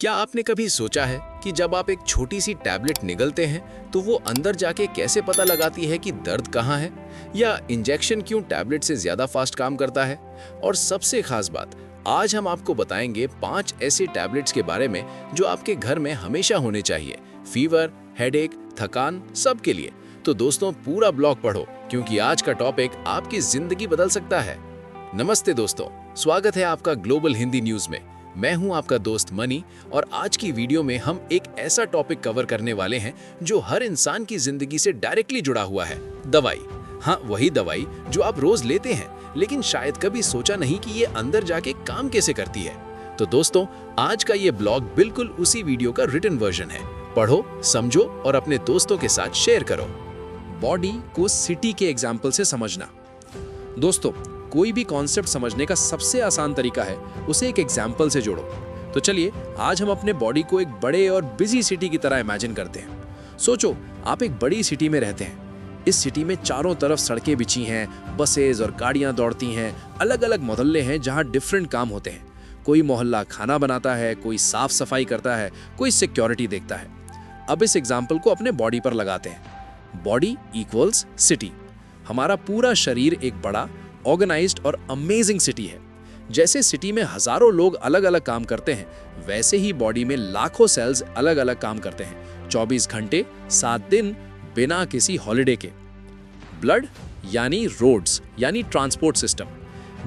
क्या आपने कभी सोचा है कि जब आप एक छोटी सी टैबलेट निगलते हैं तो वो अंदर जाके कैसे पता लगाती है कि दर्द कहाँ है, या इंजेक्शन क्यों टैबलेट से ज्यादा फास्ट काम करता है? और सबसे खास बात, आज हम आपको बताएंगे 5 ऐसे टैबलेट्स के बारे में जो आपके घर में हमेशा होने चाहिए, फीवर, हेडेक, थकान, सब के लिए। तो दोस्तों, पूरा ब्लॉग पढ़ो क्योंकि आज का टॉपिक आपकी जिंदगी बदल सकता है। नमस्ते दोस्तों, स्वागत है आपका ग्लोबल हिंदी न्यूज में। मैं हूं आपका दोस्त मनी, और आज की वीडियो में हम एक ऐसा टॉपिक कवर करने वाले हैं जो हर इंसान की जिंदगी से डायरेक्टली जुड़ा हुआ है, दवाई। हाँ, वही दवाई जो आप रोज लेते हैं, लेकिन शायद कभी सोचा नहीं कि ये अंदर जाके काम कैसे करती है। तो दोस्तों, आज का ये ब्लॉग बिल्कुल उसी वीडियो का रिटन वर्जन है। पढ़ो, समझो और अपने दोस्तों के साथ शेयर करो। बॉडी को सिटी के एग्जाम्पल से समझना। दोस्तों, कोई भी कॉन्सेप्ट समझने का सबसे आसान तरीका है उसे एक एग्जाम्पल से जोड़ो। तो चलिए, आज हम अपने बॉडी को एक बड़े और बिजी सिटी की तरह इमेजिन करते हैं। सोचो, आप एक बड़ी सिटी में रहते हैं। इस सिटी में चारों तरफ सड़कें बिछी हैं, बसेज और गाड़ियां दौड़ती हैं, अलग अलग मोहल्ले हैं जहां डिफरेंट काम होते हैं। कोई मोहल्ला खाना बनाता है, कोई साफ सफाई करता है, कोई सिक्योरिटी देखता है। अब इस एग्जाम्पल को अपने बॉडी पर लगाते हैं। Body equals city. हमारा पूरा शरीर एक बड़ा, ऑर्गेनाइज्ड और अमेजिंग सिटी है। जैसे सिटी में हजारों लोग अलग अलग काम करते हैं, वैसे ही बॉडी में लाखों सेल्स अलग अलग काम करते हैं, 24 घंटे 7 दिन, बिना किसी हॉलिडे के। ब्लड यानी रोड्स यानी ट्रांसपोर्ट सिस्टम।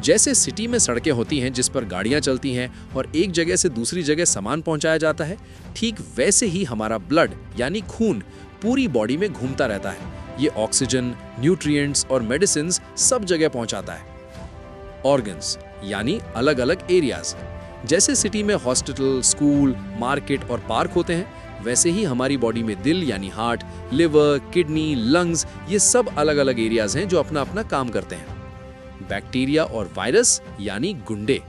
जैसे सिटी में सड़कें होती हैं जिस पर गाड़ियां चलती हैं और एक जगह से दूसरी जगह सामान पहुंचाया जाता है, ठीक वैसे ही हमारा ब्लड यानी खून पूरी बॉडी में घूमता रहता है। ये ऑक्सीजन, न्यूट्रिएंट्स और मेडिसिन्स सब जगह पहुंचाता है। ऑर्गन्स यानी अलग अलग एरियाज। जैसे सिटी में हॉस्पिटल, स्कूल, मार्केट और पार्क होते हैं, वैसे ही हमारी बॉडी में दिल यानी हार्ट, लिवर, किडनी, लंग्स, ये सब अलग अलग एरियाज हैं जो अपना अपना काम करते हैं। बैक्टीरिया और वायरस यानी गुंडे।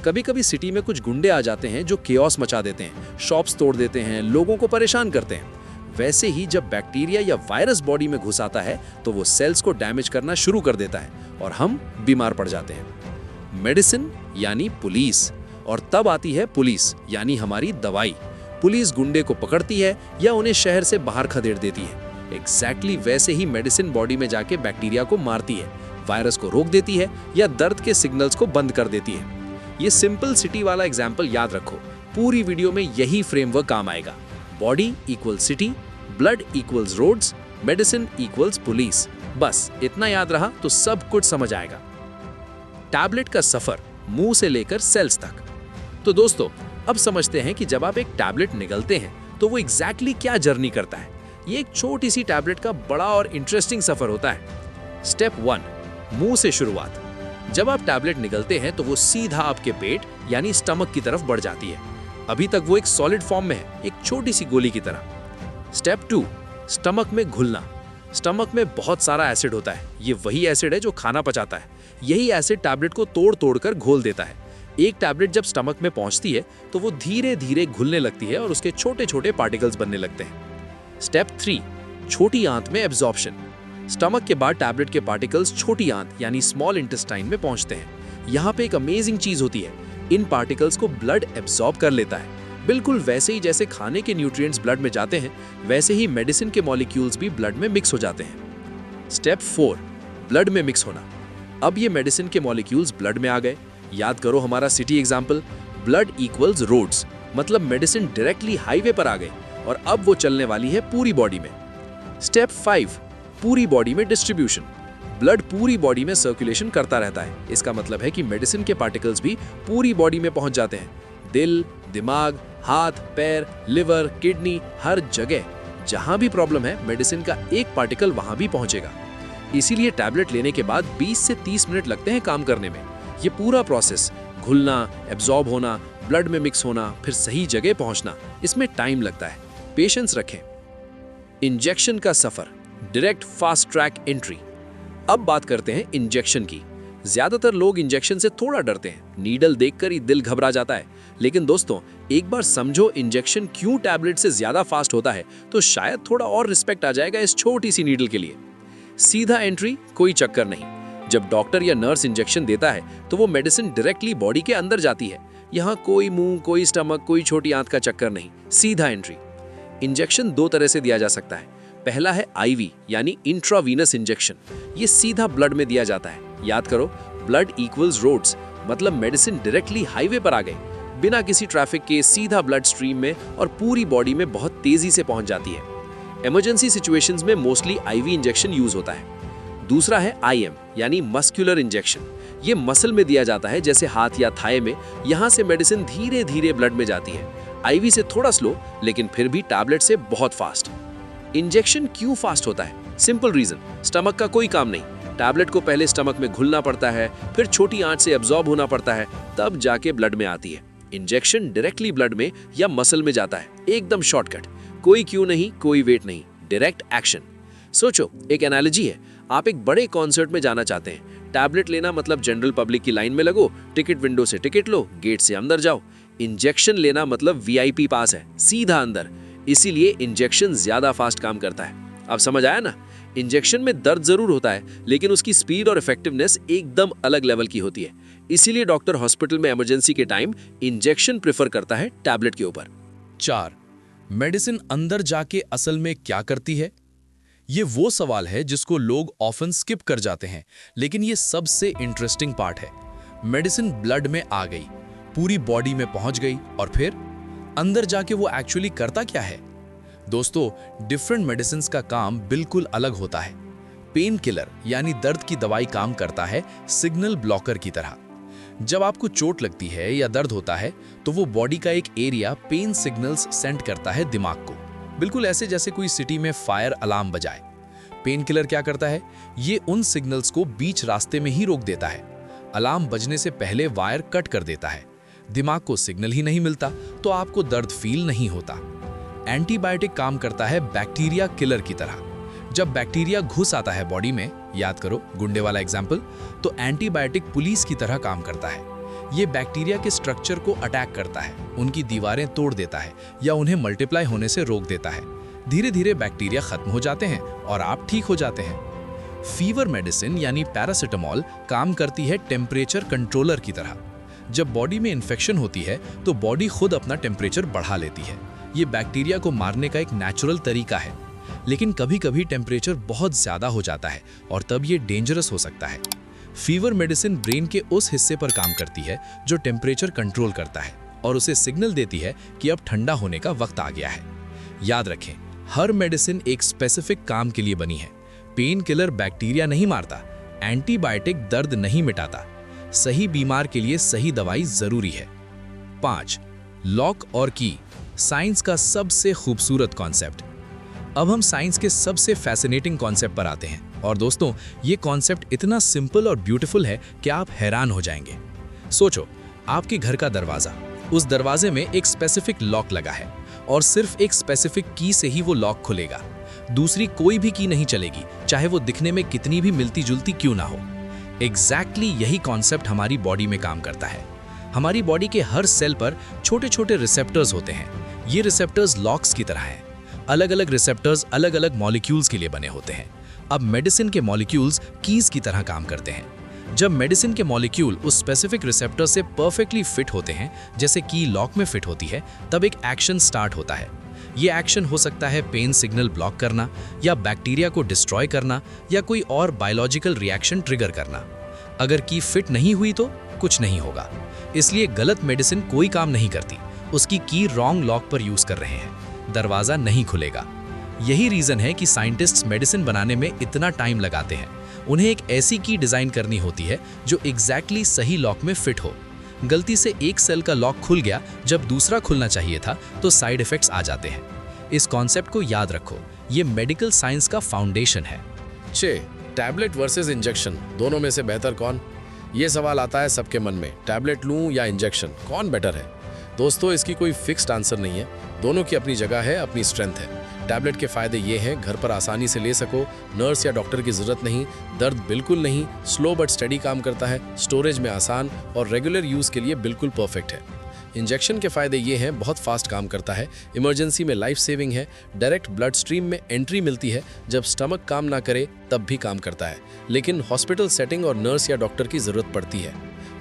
कभी कभी सिटी में कुछ गुंडे आ जाते हैं जो केओस मचा देते हैं, शॉप्स तोड़ देते हैं, लोगों को परेशान करते हैं। वैसे ही जब बैक्टीरिया या वायरस बॉडी में घुस आता है तो वो सेल्स को डैमेज करना शुरू कर देता है और हम बीमार पड़ जाते हैं। मेडिसिन यानी पुलिस। और तब आती है पुलिस यानी हमारी दवाई। पुलिस गुंडे को पकड़ती है या उन्हें शहर से बाहर खदेड़ देती है। एग्जैक्टली वैसे ही मेडिसिन बॉडी में जाके बैक्टीरिया को मारती है, वायरस को रोक देती है या दर्द के सिग्नल्स को बंद कर देती है। ये सिंपल सिटी वाला एग्जाम्पल याद रखो, पूरी वीडियो में यही फ्रेमवर्क काम आएगा। Body equal city, blood equals roads, medicine equals police. बस इतना याद रहा तो सब कुछ समझ आएगा। टैबलेट का सफर मुंह से लेकर सेल्स तक। तो दोस्तों, अब समझते हैं कि जब आप एक टैबलेट निगलते हैं तो वो एग्जैक्टली क्या जर्नी करता है। ये एक छोटी सी टैबलेट का बड़ा और इंटरेस्टिंग सफर होता है। स्टेप 1, मुंह से शुरुआत। जब आप टैबलेट निगलते हैं तो वो सीधा आपके पेट यानी स्टमक की तरफ बढ़ जाती है। अभी तक वो एक सॉलिड फॉर्म में है, एक छोटी सी गोली की तरह। स्टेप 2, स्टमक में घुलना। स्टमक में बहुत सारा एसिड होता है। ये वही एसिड है जो खाना पचाता है। यही एसिड टैबलेट को तोड़ तोड़ कर घोल देता है। एक टैबलेट जब स्टमक में पहुंचती है तो वो धीरे धीरे घुलने लगती है और उसके छोटे छोटे पार्टिकल्स बनने लगते हैं। स्टेप 3, छोटी आंत में एब्जॉर्प्शन। स्टमक के बाद टैबलेट के पार्टिकल्स छोटी आंत यानी स्मॉल इंटेस्टाइन में पहुंचते हैं। यहाँ पे एक अमेजिंग चीज होती है, इन पार्टिकल्स को ब्लड एब्जॉर्ब कर लेता है। बिल्कुल वैसे ही जैसे खाने के न्यूट्रिएंट्स ब्लड में जाते हैं, वैसे ही मेडिसिन के मॉलिक्यूल्स भी ब्लड में मिक्स हो जाते हैं। स्टेप 4, ब्लड में मिक्स होना। अब ये मेडिसिन के मॉलिक्यूल्स ब्लड में आ गए। याद करो हमारा city example, blood equals roads, मतलब मेडिसिन डायरेक्टली हाईवे पर आ गई और अब वो चलने वाली है पूरी बॉडी में। स्टेप 5, पूरी बॉडी में डिस्ट्रीब्यूशन। ब्लड पूरी बॉडी में सर्कुलेशन करता रहता है। इसका मतलब है कि मेडिसिन के पार्टिकल्स भी पूरी बॉडी में पहुंच जाते हैं। दिल, दिमाग, हाथ, पैर, लिवर, किडनी, हर जगह जहां भी प्रॉब्लम है, मेडिसिन का एक पार्टिकल वहां भी पहुंचेगा। इसीलिए टैबलेट लेने के बाद 20 से 30 मिनट लगते हैं काम करने में। ये पूरा प्रोसेस, घुलना, एब्जॉर्ब होना, ब्लड में मिक्स होना, फिर सही जगह पहुंचना, इसमें टाइम लगता है। पेशेंस रखें। इंजेक्शन का सफर, डायरेक्ट फास्ट ट्रैक एंट्री। अब बात करते हैं इंजेक्शन की। ज्यादातर लोग इंजेक्शन से थोड़ा डरते हैं, नीडल देखकर ही दिल घबरा जाता है। लेकिन दोस्तों, एक बार समझो इंजेक्शन क्यों टैबलेट से ज्यादा फास्ट होता है, तो शायद थोड़ा और रिस्पेक्ट आ जाएगा इस छोटी सी नीडल के लिए। सीधा एंट्री, कोई चक्कर नहीं। जब डॉक्टर या नर्स इंजेक्शन देता है तो वो मेडिसिन डायरेक्टली बॉडी के अंदर जाती है। यहाँ कोई मुंह, कोई स्टमक, कोई छोटी आंत का चक्कर नहीं, सीधा एंट्री। इंजेक्शन दो तरह से दिया जा सकता है। पहला है आईवी यानी इंट्रावीनस इंजेक्शन। ये सीधा ब्लड में दिया जाता है। याद करो, ब्लड इक्वल्स रोड्स, मतलब मेडिसिन डायरेक्टली हाईवे पर आ गई, बिना किसी ट्रैफिक के सीधा ब्लड स्ट्रीम में और पूरी बॉडी में बहुत तेजी से पहुंच जाती है। इमरजेंसी सिचुएशंस में मोस्टली आईवी इंजेक्शन यूज होता है। दूसरा है आईएम यानी मस्कुलर इंजेक्शन। ये मसल में दिया जाता है, जैसे हाथ या थाई में। यहाँ से मेडिसिन धीरे धीरे ब्लड में जाती है। आईवी से थोड़ा स्लो, लेकिन फिर भी टैबलेट से बहुत फास्ट। इंजेक्शन क्यों फास्ट होता है? सिंपल रीजन, स्टमक का कोई काम नहीं। टैबलेट को पहले स्टमक में घुलना पड़ता है, फिर छोटी आंच से एब्जॉर्ब होना पड़ता है, तब जाके ब्लड में आती है। इंजेक्शन डायरेक्टली ब्लड में या मसल में जाता है, एकदम शॉर्टकट। कोई क्यू नहीं, कोई वेट नहीं, डायरेक्ट एक्शन। सोचो, एक एनालॉजी है, आप एक बड़े कॉन्सर्ट में जाना चाहते हैं। टैबलेट लेना मतलब जनरल पब्लिक की लाइन में लगो, टिकट विंडो से टिकट लो, गेट से अंदर जाओ। इंजेक्शन लेना मतलब वीआईपी पास है, सीधा अंदर। इसीलिए इंजेक्शन ज्यादा फास्ट काम करता है। अब समझ आया ना? इंजेक्शन में दर्द जरूर होता है, लेकिन उसकी स्पीड और इफेक्टिवनेस एकदम अलग लेवल की होती है। इसीलिए डॉक्टर हॉस्पिटल में इमरजेंसी के टाइम इंजेक्शन प्रेफर करता है टैबलेट के ऊपर। 4. मेडिसिन अंदर जाके असल में क्या करती है? ये वो सवाल है जिसको लोग ऑफन स्किप कर जाते हैं, लेकिन ये सबसे इंटरेस्टिंग पार्ट है। मेडिसिन ब्लड में आ गई, पूरी बॉडी में पहुंच गई, और फिर अंदर जाके वो एक्चुअली करता क्या है? दोस्तों, डिफरेंट मेडिसिन्स का काम बिल्कुल अलग होता है। पेन किलर यानी दर्द की दवाई काम करता है सिग्नल ब्लॉकर की तरह। जब आपको चोट लगती है या दर्द होता है, तो वो बॉडी का एक एरिया पेन सिग्नल्स सेंड करता है दिमाग को, बिल्कुल ऐसे जैसे कोई सिटी में फायर अलार्म बजाए। पेन किलर क्या करता है? ये उन सिग्नल्स को बीच रास्ते में ही रोक देता है। अलार्म बजने से पहले वायर कट कर देता है। दिमाग को सिग्नल ही नहीं मिलता, तो आपको दर्द फील नहीं होता। एंटीबायोटिक काम करता है बैक्टीरिया किलर की तरह। जब बैक्टीरिया घुस आता है बॉडी में, याद करो गुंडे वाला एग्जाम्पल, तो एंटीबायोटिक पुलिस की तरह काम करता है। ये बैक्टीरिया के स्ट्रक्चर को अटैक करता है, उनकी दीवारें तोड़ देता है या उन्हें मल्टीप्लाई होने से रोक देता है। धीरे धीरे बैक्टीरिया खत्म हो जाते हैं और आप ठीक हो जाते हैं। फीवर मेडिसिन यानी पैरासिटामोल काम करती है टेम्परेचर कंट्रोलर की तरह। जब बॉडी में इन्फेक्शन होती है, तो बॉडी खुद अपना टेम्परेचर बढ़ा लेती है। ये बैक्टीरिया को मारने का एक नेचुरल तरीका है। लेकिन कभी कभी टेम्परेचर बहुत ज़्यादा हो जाता है और तब ये डेंजरस हो सकता है। फीवर मेडिसिन ब्रेन के उस हिस्से पर काम करती है जो टेम्परेचर कंट्रोल करता है और उसे सिग्नल देती है कि अब ठंडा होने का वक्त आ गया है। याद रखें, हर मेडिसिन एक स्पेसिफिक काम के लिए बनी है। पेन किलर बैक्टीरिया नहीं मारता, एंटीबायोटिक दर्द नहीं मिटाता। सही बीमार के लिए सही दवाई जरूरी है। 5. लॉक और की, साइंस का सबसे खूबसूरत कॉन्सेप्ट। अब हम साइंस के सबसे फैसिनेटिंग कॉन्सेप्ट पर आते हैं। और दोस्तों, ये कॉन्सेप्ट इतना सिंपल और ब्यूटीफुल है कि आप हैरान हो जाएंगे। सोचो, आपके घर का दरवाजा, उस दरवाजे में एक स्पेसिफिक लॉक लगा है और सिर्फ एक स्पेसिफिक की से ही वो लॉक खुलेगा। दूसरी कोई भी की नहीं चलेगी, चाहे वो दिखने में कितनी भी मिलती जुलती क्यों ना हो। एग्जैक्टली यही कॉन्सेप्ट हमारी बॉडी में काम करता है। हमारी बॉडी के हर सेल पर छोटे छोटे रिसेप्टर्स होते हैं। ये रिसेप्टर्स लॉक्स की तरह हैं। अलग अलग रिसेप्टर्स अलग अलग मॉलिक्यूल्स के लिए बने होते हैं। अब मेडिसिन के मॉलिक्यूल्स कीज की तरह काम करते हैं। जब मेडिसिन के मॉलिक्यूल उस स्पेसिफिक रिसेप्टर से परफेक्टली फिट होते हैं, जैसे की लॉक में फिट होती है, तब एक एक्शन स्टार्ट होता है। ये एक्शन हो सकता है पेन सिग्नल ब्लॉक करना, या बैक्टीरिया को डिस्ट्रॉय करना, या कोई और बायोलॉजिकल रिएक्शन ट्रिगर करना। अगर की फिट नहीं हुई तो कुछ नहीं होगा। इसलिए गलत मेडिसिन कोई काम नहीं करती। उसकी की रॉन्ग लॉक पर यूज कर रहे हैं, दरवाजा नहीं खुलेगा। यही रीजन है कि साइंटिस्ट्स मेडिसिन बनाने में इतना टाइम लगाते हैं। उन्हें एक ऐसी की डिजाइन करनी होती है जो एग्जैक्टली सही लॉक में फिट हो। गलती से एक सेल का लॉक खुल गया जब दूसरा खुलना चाहिए था, तो साइड इफेक्ट्स आ जाते हैं। इस कॉन्सेप्ट को याद रखो, ये मेडिकल साइंस का फाउंडेशन है। 6. टैबलेट वर्सेस इंजेक्शन, दोनों में से बेहतर कौन? ये सवाल आता है सबके मन में। टैबलेट लूं या इंजेक्शन, कौन बेटर है? दोस्तों, इसकी कोई फिक्स्ड आंसर नहीं है। दोनों की अपनी जगह है, अपनी स्ट्रेंथ है। टैबलेट के फायदे ये हैं, घर पर आसानी से ले सको, नर्स या डॉक्टर की जरूरत नहीं, दर्द बिल्कुल नहीं, स्लो बट स्टडी काम करता है, स्टोरेज में आसान और रेगुलर यूज के लिए बिल्कुल परफेक्ट है। इंजेक्शन के फायदे ये हैं, बहुत फास्ट काम करता है, इमरजेंसी में लाइफ सेविंग है, डायरेक्ट ब्लड स्ट्रीम में एंट्री मिलती है, जब स्टमक काम ना करे तब भी काम करता है, लेकिन हॉस्पिटल सेटिंग और नर्स या डॉक्टर की जरूरत पड़ती है।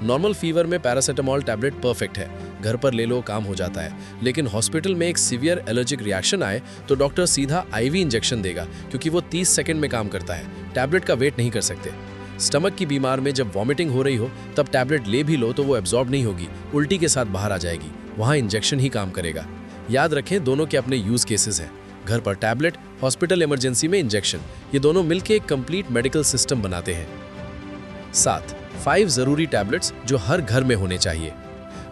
नॉर्मल फीवर में पैरासीटामोल टैबलेट परफेक्ट है, घर पर ले लो, काम हो जाता है। लेकिन हॉस्पिटल में एक सीवियर एलर्जिक रिएक्शन आए तो डॉक्टर सीधा आईवी इंजेक्शन देगा, क्योंकि वो 30 सेकंड में काम करता है, टैबलेट का वेट नहीं कर सकते। स्टमक की बीमार में जब वॉमिटिंग हो रही हो तब टैबलेट ले भी लो तो वो एब्जॉर्ब नहीं होगी, उल्टी के साथ बाहर आ जाएगी, वहाँ इंजेक्शन ही काम करेगा। याद रखें, दोनों के अपने यूज केसेस हैं। घर पर टैबलेट, हॉस्पिटल इमरजेंसी में इंजेक्शन, ये दोनों मिलकर एक कंप्लीट मेडिकल सिस्टम बनाते हैं। 7. 5 जरूरी टैबलेट्स जो हर घर में होने चाहिए।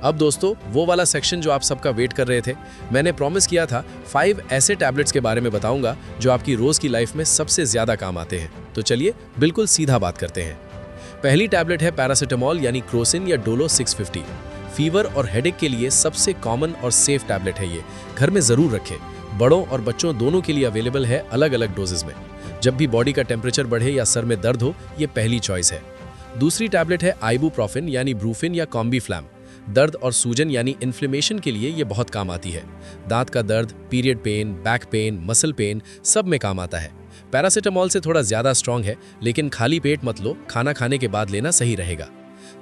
अब दोस्तों, वो वाला सेक्शन जो आप सबका वेट कर रहे थे, मैंने प्रॉमिस किया था 5 ऐसे टैबलेट्स के बारे में बताऊंगा जो आपकी रोज की लाइफ में सबसे ज्यादा काम आते हैं। तो चलिए बिल्कुल सीधा बात करते हैं। पहली टैबलेट है पैरासीटामोल यानी क्रोसिन या डोलो 650। फीवर और हेडेक के लिए सबसे कॉमन और सेफ टैबलेट है ये, घर में जरूर रखें। बड़ों और बच्चों दोनों के लिए अवेलेबल है अलग अलग डोजेज में। जब भी बॉडी का टेम्परेचर बढ़े या सर में दर्द हो, ये पहली चॉइस है। दूसरी टैबलेट है आइबुप्रोफेन यानी ब्रूफिन या कॉम्बीफ्लैम। दर्द और सूजन यानी इन्फ्लेमेशन के लिए ये बहुत काम आती है। दांत का दर्द, period pain, back pain, muscle pain, सब में काम आता है। पैरासीटामोल से थोड़ा ज्यादा स्ट्रांग है, लेकिन खाली पेट मत लो, खाना खाने के बाद लेना सही रहेगा।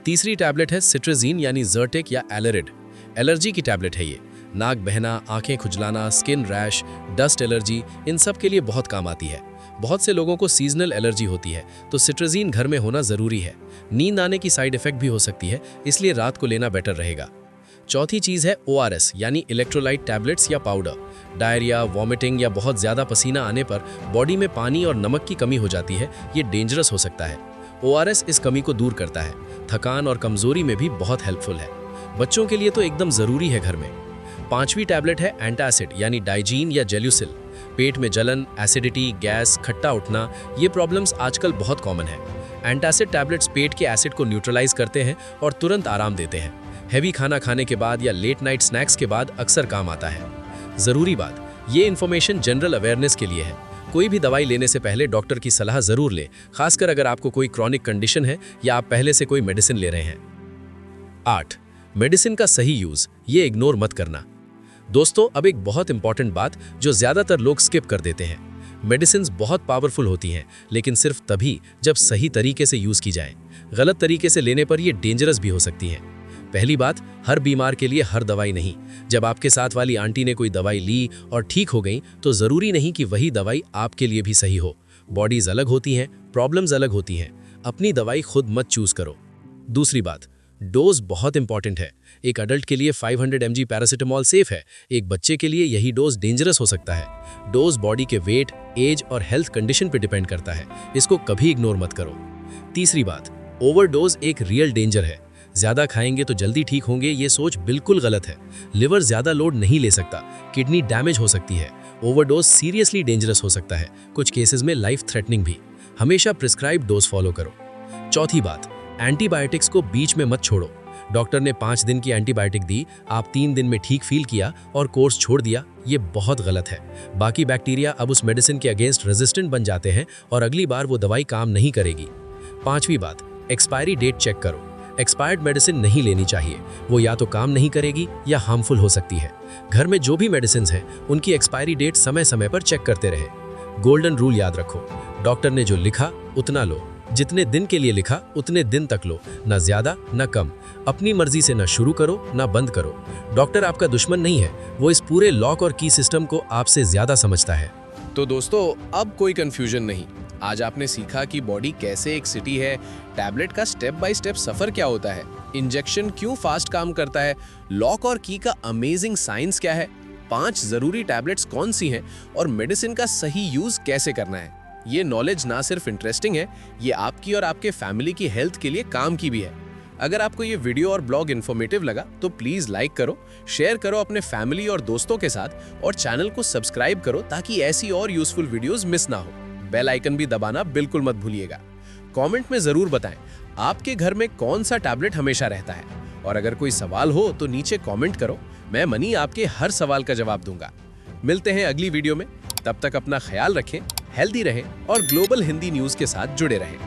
तीसरी टैबलेट है सिट्राजीन यानी ज़र्टेक या एलरिड। एलर्जी की टैबलेट है ये। नाक बहना, आंखें खुजलाना, स्किन रैश, डस्ट एलर्जी, इन सब के लिए बहुत काम आती है। बहुत से लोगों को सीजनल एलर्जी होती है, तो सिट्राजीन घर में होना ज़रूरी है। नींद आने की साइड इफेक्ट भी हो सकती है, इसलिए रात को लेना बेटर रहेगा। चौथी चीज़ है ORS यानी इलेक्ट्रोलाइट टैबलेट्स या पाउडर। डायरिया, वॉमिटिंग या बहुत ज़्यादा पसीना आने पर बॉडी में पानी और नमक की कमी हो जाती है, ये डेंजरस हो सकता है। ORS इस कमी को दूर करता है। थकान और कमजोरी में भी बहुत हेल्पफुल है। बच्चों के लिए तो एकदम ज़रूरी है घर में। पांचवी टैबलेट है एंटासिड यानी डाइजीन या जेल्यूसिल। पेट में जलन, एसिडिटी, गैस, खट्टा उठना, ये प्रॉब्लम्स आजकल बहुत कॉमन है। एंटासिड टैबलेट्स पेट के एसिड को न्यूट्रलाइज करते हैं और तुरंत आराम देते हैं। हैवी खाना खाने के बाद या लेट नाइट स्नैक्स के बाद अक्सर काम आता है। ज़रूरी बात, ये इन्फॉर्मेशन जनरल अवेयरनेस के लिए है। कोई भी दवाई लेने से पहले डॉक्टर की सलाह ज़रूर ले, खासकर अगर आपको कोई क्रॉनिक कंडीशन है या आप पहले से कोई मेडिसिन ले रहे हैं। 8. मेडिसिन का सही यूज़, ये इग्नोर मत करना। दोस्तों, अब एक बहुत इंपॉर्टेंट बात जो ज़्यादातर लोग स्किप कर देते हैं। मेडिसिन्स बहुत पावरफुल होती हैं, लेकिन सिर्फ तभी जब सही तरीके से यूज़ की जाएं। गलत तरीके से लेने पर ये डेंजरस भी हो सकती हैं। पहली बात, हर बीमार के लिए हर दवाई नहीं। जब आपके साथ वाली आंटी ने कोई दवाई ली और ठीक हो गई, तो ज़रूरी नहीं कि वही दवाई आपके लिए भी सही हो। बॉडीज़ अलग होती हैं, प्रॉब्लम्स अलग होती हैं। अपनी दवाई खुद मत चूज़ करो। दूसरी बात, डोज बहुत इंपॉर्टेंट है। एक अडल्ट के लिए 500 mg पैरासीटामोल सेफ है, एक बच्चे के लिए यही डोज डेंजरस हो सकता है। डोज बॉडी के वेट, एज और हेल्थ कंडीशन पर डिपेंड करता है, इसको कभी इग्नोर मत करो। तीसरी बात, ओवरडोज एक रियल डेंजर है। ज़्यादा खाएंगे तो जल्दी ठीक होंगे, ये सोच बिल्कुल गलत है। लिवर ज़्यादा लोड नहीं ले सकता, किडनी डैमेज हो सकती है। ओवरडोज सीरियसली डेंजरस हो सकता है, कुछ केसेस में लाइफ थ्रेटनिंग भी। हमेशा प्रिस्क्राइब डोज फॉलो करो। चौथी बात, एंटीबायोटिक्स को बीच में मत छोड़ो। डॉक्टर ने 5 दिन की एंटीबायोटिक दी, आप 3 दिन में ठीक फील किया और कोर्स छोड़ दिया, ये बहुत गलत है। बाकी बैक्टीरिया अब उस मेडिसिन के अगेंस्ट रेजिस्टेंट बन जाते हैं और अगली बार वो दवाई काम नहीं करेगी। पांचवी बात, एक्सपायरी डेट चेक करो। एक्सपायर्ड मेडिसिन नहीं लेनी चाहिए, वो या तो काम नहीं करेगी या हार्मफुल हो सकती है। घर में जो भी मेडिसिन हैं, उनकी एक्सपायरी डेट समय समय पर चेक करते रहे। गोल्डन रूल याद रखो, डॉक्टर ने जो लिखा उतना लो, जितने दिन के लिए लिखा उतने दिन तक लो, ना ज्यादा ना कम। अपनी मर्जी से ना शुरू करो ना बंद करो। डॉक्टर आपका दुश्मन नहीं है, वो इस पूरे लॉक और की सिस्टम को आपसे ज्यादा समझता है। तो दोस्तों, अब कोई कंफ्यूजन नहीं। आज आपने सीखा कि बॉडी कैसे एक सिटी है, टैबलेट का स्टेप बाय स्टेप सफर क्या होता है, इंजेक्शन क्यों फास्ट काम करता है, लॉक और की का अमेजिंग साइंस क्या है, 5 जरूरी टैबलेट्स कौन सी हैं और मेडिसिन का सही यूज कैसे करना है। ये नॉलेज ना सिर्फ इंटरेस्टिंग है, ये आपकी और आपके फैमिली की हेल्थ के लिए काम की भी है। अगर आपको ये वीडियो और ब्लॉग इन्फॉर्मेटिव लगा तो प्लीज लाइक करो, शेयर करो अपने फैमिली और दोस्तों के साथ और चैनल को सब्सक्राइब करो ताकि ऐसी और यूजफुल वीडियोस मिस ना हो। बेल आइकन भी दबाना बिल्कुल मत भूलिएगा। कमेंट में जरूर बताएं आपके घर में कौन सा टैबलेट हमेशा रहता है, और अगर कोई सवाल हो तो नीचे कमेंट करो, मैं मनी आपके हर सवाल का जवाब दूंगा। मिलते हैं अगली वीडियो में, तब तक अपना ख्याल रखें, हेल्दी रहें और ग्लोबल हिंदी न्यूज़ के साथ जुड़े रहें।